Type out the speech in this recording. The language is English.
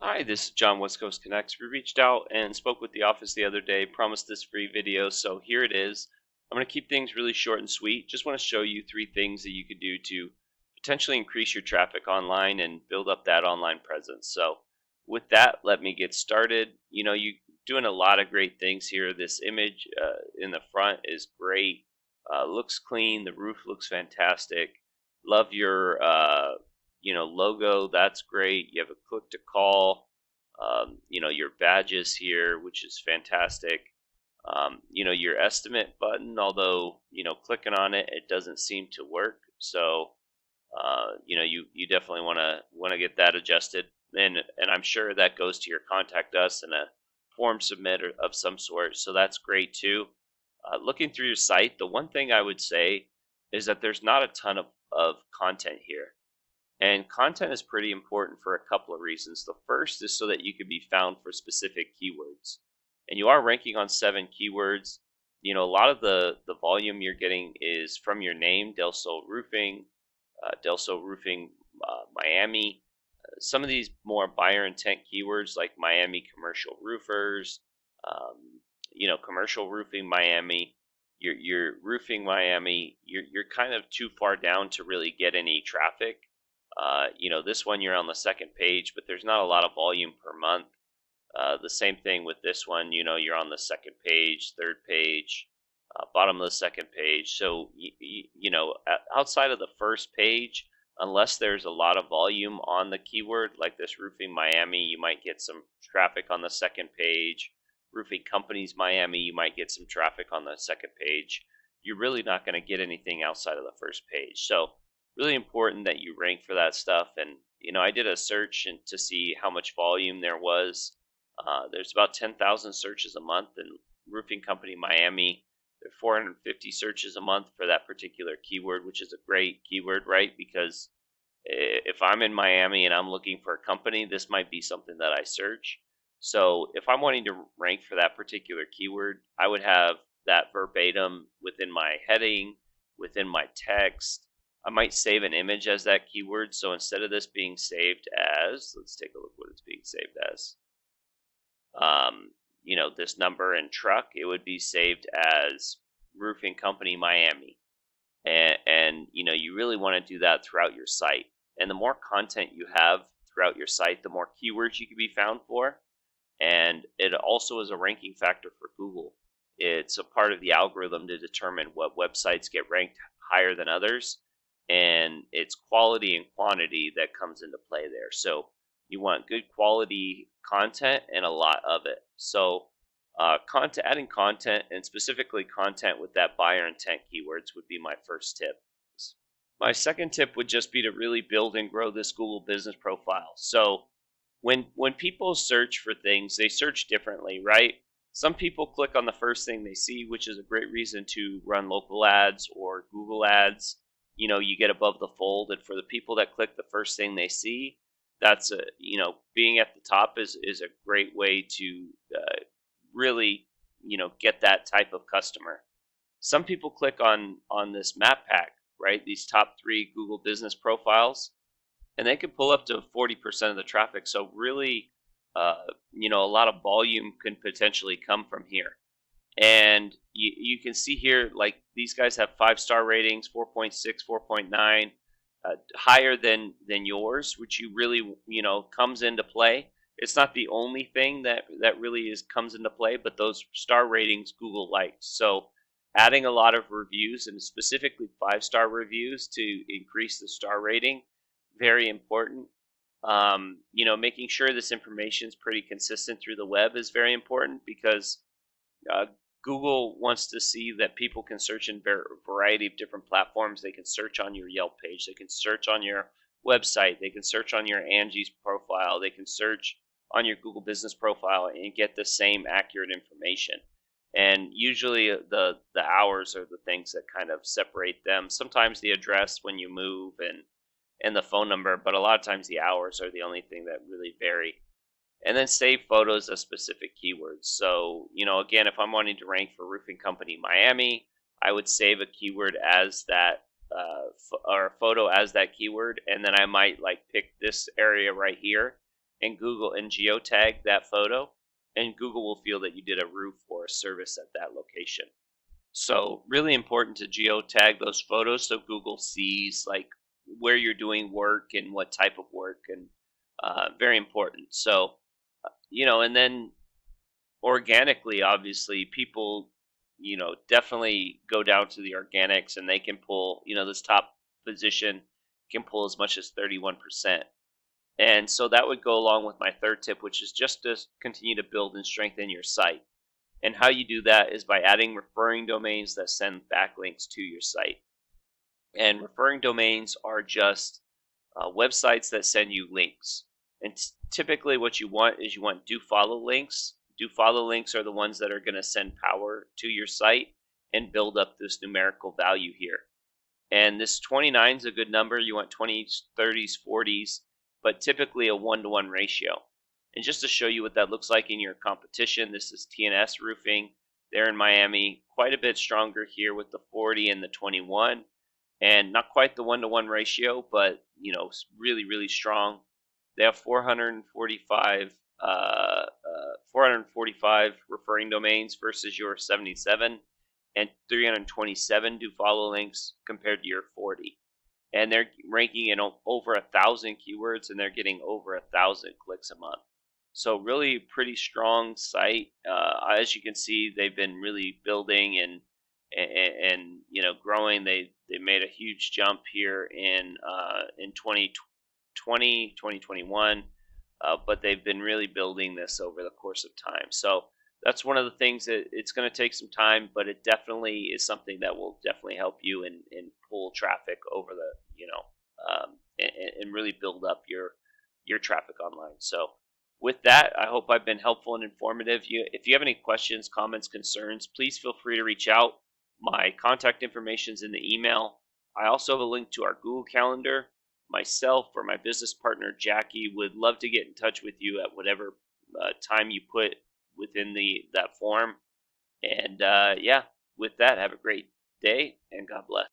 Hi, this is John, West Coast Connects. We reached out and spoke with the office the other day, promised this free video, so here it is. I'm going to keep things really short and sweet. Just want to show you three things that you could do to potentially increase your traffic online and build up that online presence. So, with that, let me get started. You doing a lot of great things here. This image in the front is great. Looks clean. The roof looks fantastic. Love your logo. That's great. You have a click to call. Your badges here, which is fantastic. Your estimate button, although clicking on it, it doesn't seem to work. So you definitely want to get that adjusted, and I'm sure that goes to your contact us and a form submit of some sort. So that's great too. Looking through your site, the one thing I would say is that there's not a ton of content here. And content is pretty important for a couple of reasons. The first is so that you can be found for specific keywords. And you are ranking on 7 keywords. A lot of the volume you're getting is from your name, Del Sol Roofing, Miami. Some of these more buyer intent keywords like Miami commercial roofers, commercial roofing Miami, your roofing Miami, you're kind of too far down to really get any traffic. This one you're on the second page, but there's not a lot of volume per month. The same thing with this one, you're on the second page, third page, bottom of the second page. So, outside of the first page, unless there's a lot of volume on the keyword, like this roofing Miami, you might get some traffic on the second page. Roofing companies Miami, you might get some traffic on the second page. You're really not going to get anything outside of the first page. So, really important that you rank for that stuff. And I did a search to see how much volume there was. There's about 10,000 searches a month in roofing company Miami. There are 450 searches a month for that particular keyword, which is a great keyword, right? Because if I'm in Miami and I'm looking for a company, this might be something that I search. So if I'm wanting to rank for that particular keyword, I would have that verbatim within my heading, within my text. I might save an image as that keyword. So instead of this being saved as, let's take a look what it's being saved as. This number and truck, it would be saved as roofing company Miami. And you really want to do that throughout your site. And the more content you have throughout your site, the more keywords you can be found for. And it also is a ranking factor for Google. It's a part of the algorithm to determine what websites get ranked higher than others. And it's quality and quantity that comes into play there. So you want good quality content and a lot of it. So adding content, and specifically content with that buyer intent keywords, would be my first tip. My second tip would just be to really build and grow this Google business profile. So when people search for things, they search differently, right? Some people click on the first thing they see, which is a great reason to run local ads or Google ads. You get above the fold, and for the people that click the first thing they see, that's being at the top is a great way to really get that type of customer. Some people click on this map pack, right? These top 3 Google business profiles, and they can pull up to 40% of the traffic. So really, a lot of volume can potentially come from here. And you can see here, like, these guys have 5-star ratings, 4.6, 4.9, higher than yours, which you really, comes into play. It's not the only thing that really comes into play, but those star ratings Google likes. So adding a lot of reviews, and specifically 5-star reviews, to increase the star rating, very important. Making sure this information is pretty consistent through the web is very important, because Google wants to see that people can search in a variety of different platforms. They can search on your Yelp page. They can search on your website. They can search on your Angie's profile. They can search on your Google business profile and get the same accurate information. And usually the hours are the things that kind of separate them. Sometimes the address when you move and the phone number, but a lot of times the hours are the only thing that really vary. And then save photos of specific keywords. So, again, if I'm wanting to rank for roofing company Miami, I would save a keyword as that, or a photo as that keyword, and then I might pick this area right here and Google and geotag that photo, and Google will feel that you did a roof or a service at that location. So really important to geotag those photos so Google sees like where you're doing work and what type of work, and very important. So and then organically, obviously, people definitely go down to the organics, and they can pull this top position can pull as much as 31%. And so that would go along with my third tip, which is just to continue to build and strengthen your site. And how you do that is by adding referring domains that send backlinks to your site. And referring domains are just websites that send you links. And typically, what you want is you want do follow links. Do follow links are the ones that are going to send power to your site and build up this numerical value here. And this 29 is a good number. You want 20s, 30s, 40s, but typically a 1-to-1 ratio. And just to show you what that looks like in your competition, this is TNS Roofing. They're in Miami, quite a bit stronger here with the 40 and the 21, and not quite the 1-to-1 ratio, but really, really strong. They have 445 referring domains versus your 77, and 327 do follow links compared to your 40. And they're ranking in over 1,000 keywords, and they're getting over 1,000 clicks a month. So really pretty strong site. As you can see, they've been really building and growing. They made a huge jump here in 2020, 2021, but they've been really building this over the course of time. So that's one of the things that it's going to take some time, but it definitely is something that will definitely help you and pull traffic over the and really build up your traffic online. So with that, I hope I've been helpful and informative. If you have any questions, comments, concerns, please feel free to reach out. My contact information is in the email. I also have a link to our Google Calendar. Myself or my business partner, Jackie, would love to get in touch with you at whatever time you put within that form. And with that, have a great day, and God bless.